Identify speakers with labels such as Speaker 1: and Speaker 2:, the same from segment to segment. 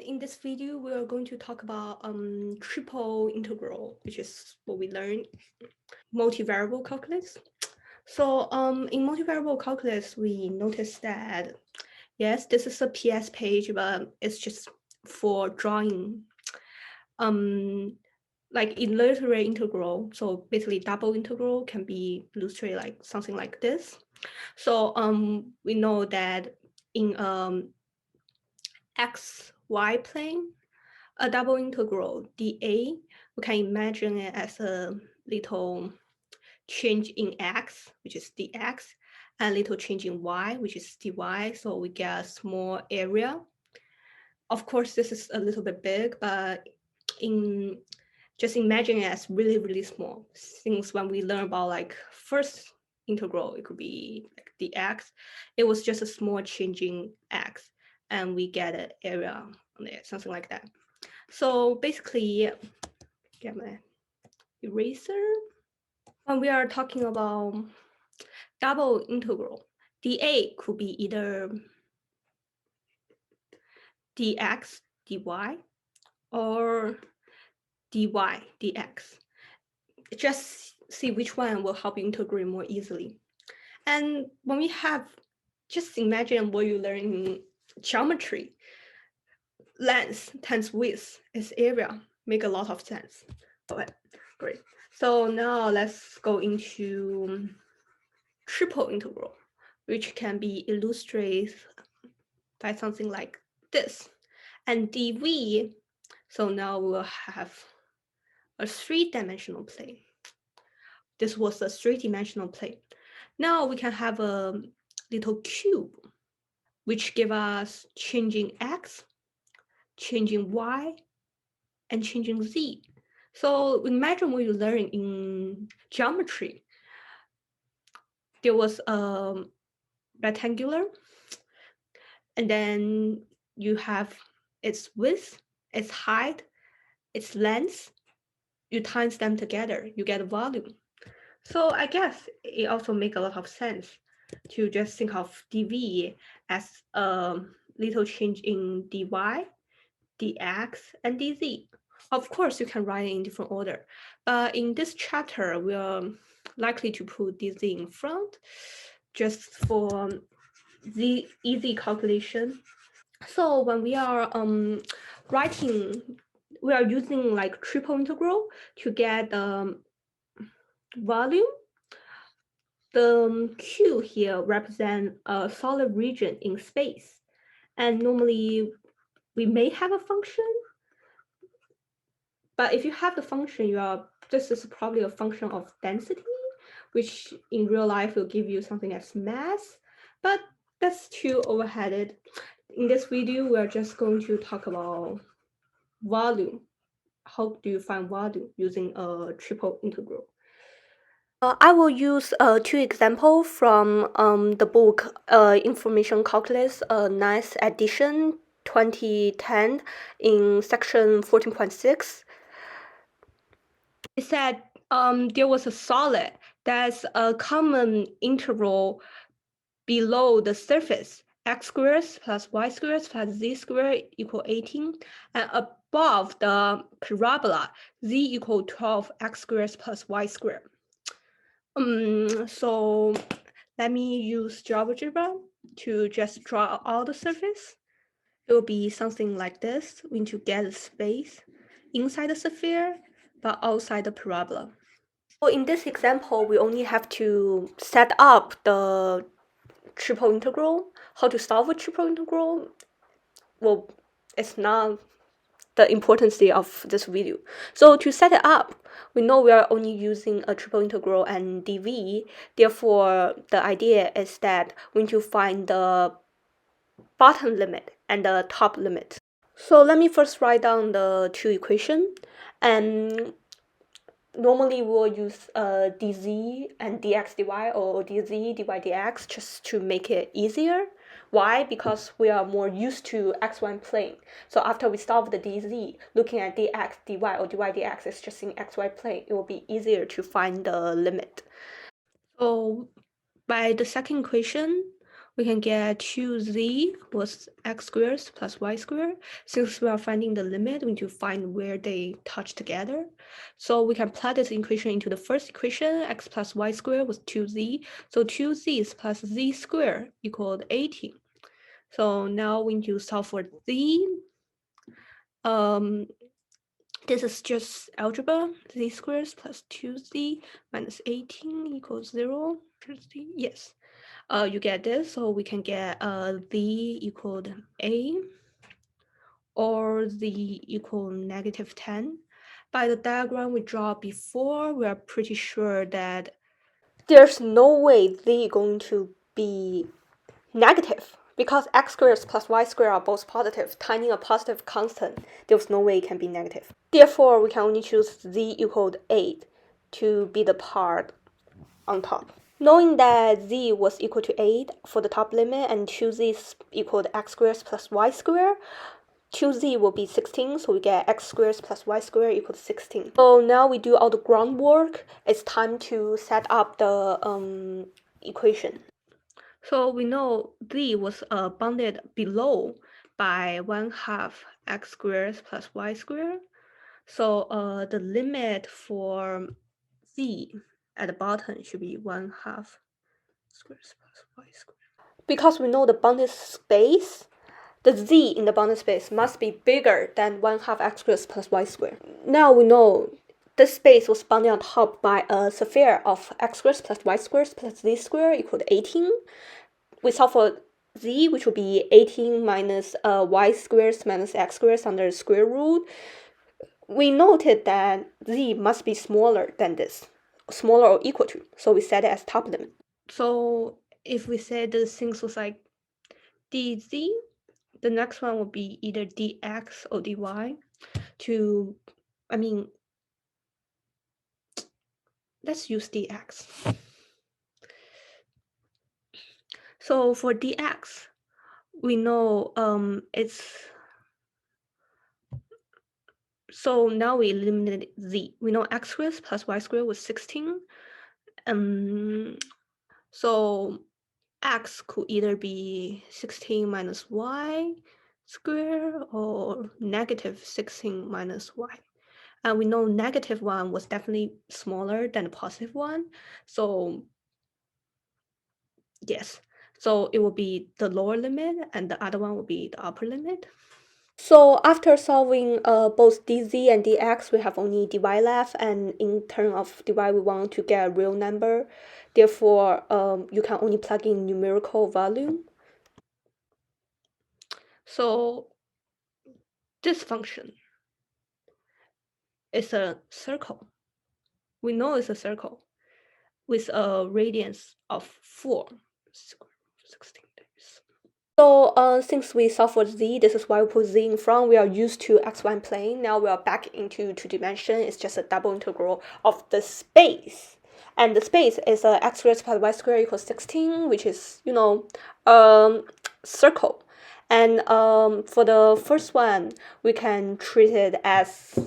Speaker 1: in this video, we are going to talk about triple integral, which is what we learned, multivariable calculus. So in multivariable calculus, we noticed that, yes, this is a PS page, but it's just for drawing. Like in literary integral, so basically double integral can be illustrated like something like this. So we know that in xy plane, a double integral dA, we can imagine it as a little change in x, which is dx, and little change in y, which is dy. So we get a small area. Of course, this is a little bit big, but just imagine it as really, really small. Since when we learn about like first integral, it could be like dx, it was just a small change in x, and we get an area on there, something like that. So basically, get my eraser. When we are talking about double integral, dA could be either dx, dy, or dy, dx. Just see which one will help you integrate more easily. And when we have, just imagine what you learn in geometry. Length times width is area. Make a lot of sense. Okay, great. So now let's go into triple integral, which can be illustrated by something like this. And dv, so now we'll have a three-dimensional plane. This was a three-dimensional plane. Now we can have a little cube, which give us changing x, changing y, and changing z. So imagine what you learn in geometry. There was a rectangular, and then you have its width, its height, its length. You times them together, you get a volume. So I guess it also makes a lot of sense to just think of dv as a little change in dy, dx, and dz. Of course, you can write it in different order, but in this chapter, we are likely to put dz in front just for the easy calculation. So when we are writing, we are using like triple integral to get volume. The Q here represents a solid region in space. And normally we may have a function, but if you have the function, this is probably a function of density, which in real life will give you something as mass, but that's too overheaded. In this video, we're just going to talk about volume. How do you find volume using a triple integral? I will use two examples from the book Information Calculus, Ninth Edition, 2010, in section 14.6. It said there was a solid that's a common interval below the surface, x squared plus y squared plus z squared equal 18, and above the parabola, z equal 12 x squared plus y squared. So let me use GeoGebra to just draw all the surface. It will be something like this. We need to get the space inside the sphere, but outside the parabola. So in this example, we only have to set up the triple integral. How to solve a triple integral? Well, it's not the importance of this video. So to set it up, we know we are only using a triple integral and dv. Therefore, the idea is that we need to find the bottom limit and the top limit. So let me first write down the two equations. And normally we'll use dz and dx dy, or dz dy dx, just to make it easier. Why? Because we are more used to xy plane. So after we solve the dz, looking at dx dy or dy dx is just in xy plane, it will be easier to find the limit. So by the second equation, we can get 2z was x squared plus y squared. Since we are finding the limit, we need to find where they touch together. So we can plug this equation into the first equation, x plus y squared was 2z. So 2z plus z squared equaled 18. So now we need to solve for z. This is just algebra. Z squared plus 2z minus 18 equals 0. Yes. You get this, so we can get z equaled a or z equal negative 10. By the diagram we draw before, we are pretty sure that there's no way z is going to be negative because x squared plus y squared are both positive. Finding a positive constant, there's no way it can be negative. Therefore, we can only choose z equaled 8 to be the part on top. Knowing that z was equal to 8 for the top limit and 2z is equal to x squared plus y squared, 2z will be 16, so we get x squared plus y squared equal to 16. So now we do all the groundwork. It's time to set up the equation. So we know z was bounded below by 1/2 x squared plus y squared. So the limit for z at the bottom should be 1/2 squared plus y squared. Because we know the bounded space, the z in the bounded space must be bigger than 1/2 x squared plus y squared. Now we know this space was bounded on top by a sphere of x squared plus y squared plus z squared equal to 18. We solve for z, which will be 18 minus y squared minus x squared under the square root. We noted that z must be smaller than this, smaller or equal to, so we set it as top limit. So if we say the things was like dz, the next one will be either dx or dy let's use dx. So for dx, we know so now we eliminated z. We know x squared plus y squared was 16. So x could either be 16 minus y squared or negative 16 minus y. And we know negative 1 was definitely smaller than the positive 1. So yes, so it will be the lower limit and the other one will be the upper limit. So after solving both dz and dx, we have only dy left, and in terms of dy, we want to get a real number. Therefore, you can only plug in numerical value. So this function is a circle. We know it's a circle with a radius of 4, 16 days. So since we solved for z, this is why we put z in front. We are used to xy plane. Now we are back into 2D. It's just a double integral of the space. And the space is x squared plus y squared equals 16, which is, circle. And for the first one, we can treat it as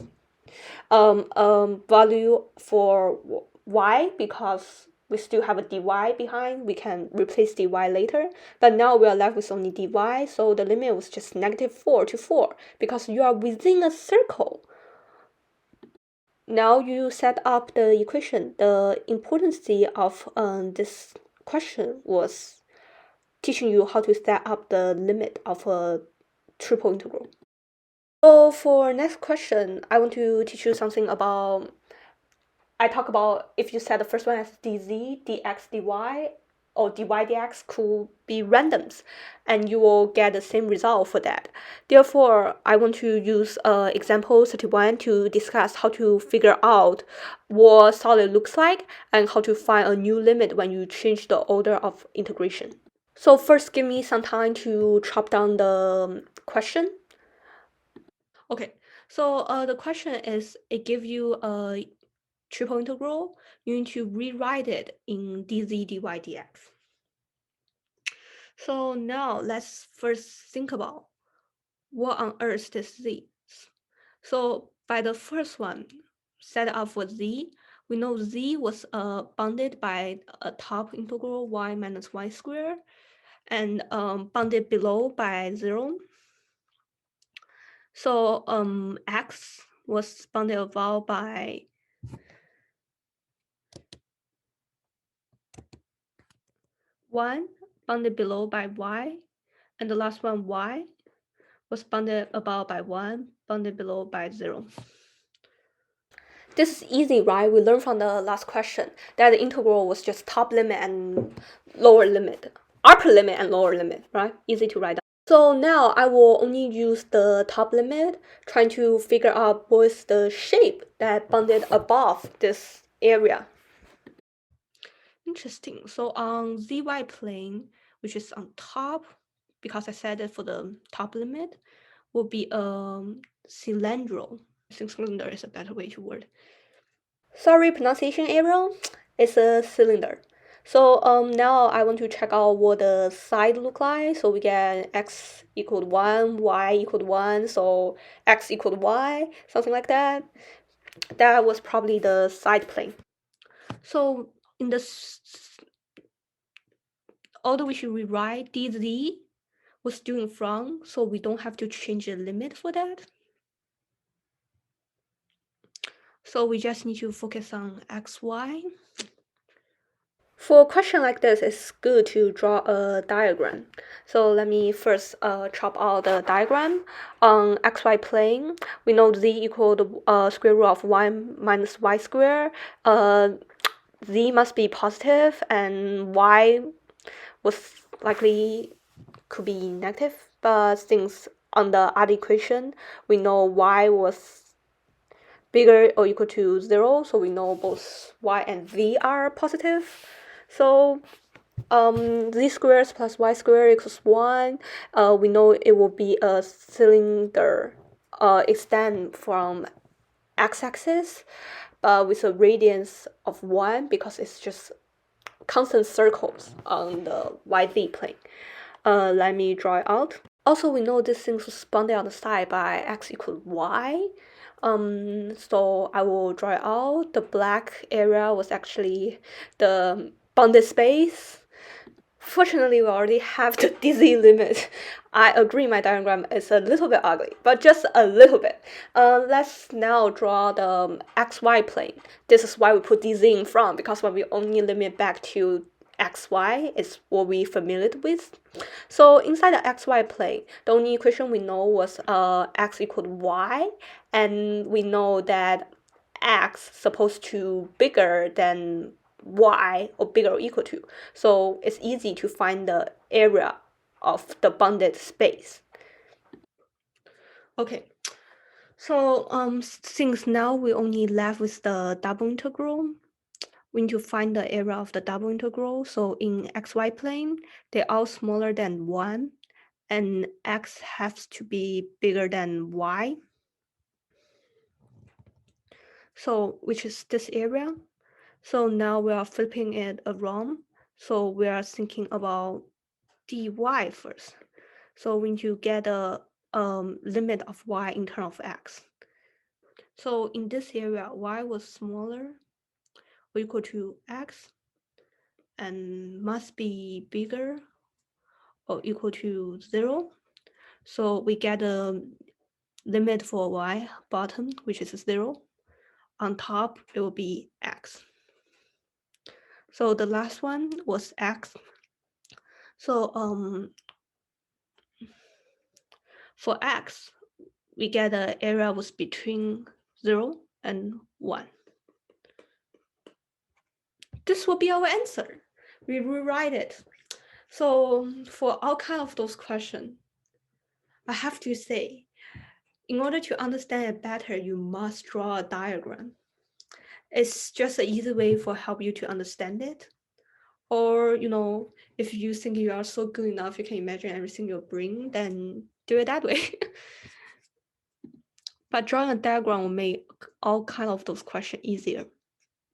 Speaker 1: value for y because we still have a dy behind. We can replace dy later, but now we are left with only dy, so the limit was just negative 4 to 4 because you are within a circle. Now you set up the equation. The importance of this question was teaching you how to set up the limit of a triple integral. So for next question, I want to teach you something about, I talk about if you set the first one as dz, dx, dy, or dy, dx could be randoms, and you will get the same result for that. Therefore, I want to use example 31 to discuss how to figure out what solid looks like and how to find a new limit when you change the order of integration. So first, give me some time to chop down the question. Okay, so the question is, it gives you a triple integral. You need to rewrite it in dz, dy, dx. So now let's first think about what on earth this z is. So by the first one, set up for z, we know z was bounded by a top integral y minus y squared. and bounded below by 0. So x was bounded above by 1, bounded below by y, and the last one y was bounded above by 1, bounded below by 0. This is easy, right? We learned from the last question that the integral was just top limit and lower limit, upper limit and lower limit, right? Easy to write down. So now I will only use the top limit, trying to figure out what's the shape that bounded above this area. Interesting. So on zy plane, which is on top, because I said it for the top limit, will be cylindral. I think cylinder is a better way to word. Sorry, pronunciation error. It's a cylinder. So now I want to check out what the side look like. So we get x equal 1, y equal 1, so x equal y, something like that. That was probably the side plane. So in the order we should rewrite dz was still in front, so we don't have to change the limit for that. So we just need to focus on xy. For a question like this, it's good to draw a diagram. So let me first chop out the diagram. On xy plane, we know z equal the square root of 1 minus y square. Z must be positive and y was likely could be negative. But since on the other equation, we know y was bigger or equal to 0, so we know both y and z are positive. So z squared plus y squared equals 1. We know it will be a cylinder extend from x-axis, but with a radius of 1 because it's just constant circles on the yz plane. Let me draw it out. Also, we know this thing was bounded on the side by x equals y. So I will draw it out. The black area was actually the bounded space. Fortunately, we already have the dz limit. I agree my diagram is a little bit ugly, but just a little bit. Let's now draw the xy plane. This is why we put dz in front, because when we only limit back to xy, is what we're familiar with. So inside the xy plane, the only equation we know was x equal to y, and we know that x supposed to bigger than y or bigger or equal to. So it's easy to find the area of the bounded space. Okay, so since now we only left with the double integral, we need to find the area of the double integral. So in xy plane, they're all smaller than 1, and x has to be bigger than y. So which is this area. So now we are flipping it around. So we are thinking about dy first. So we need to get a limit of y in terms of x. So in this area, y was smaller or equal to x and must be bigger or equal to 0. So we get a limit for y bottom, which is 0. On top, it will be x. So the last one was x. So for x, we get the area was between 0 and 1. This will be our answer. We rewrite it. So for all kind of those questions, I have to say, in order to understand it better, you must draw a diagram. It's just an easy way for help you to understand it. Or, if you think you are so good enough, you can imagine everything in your brain, then do it that way. But drawing a diagram will make all kind of those questions easier.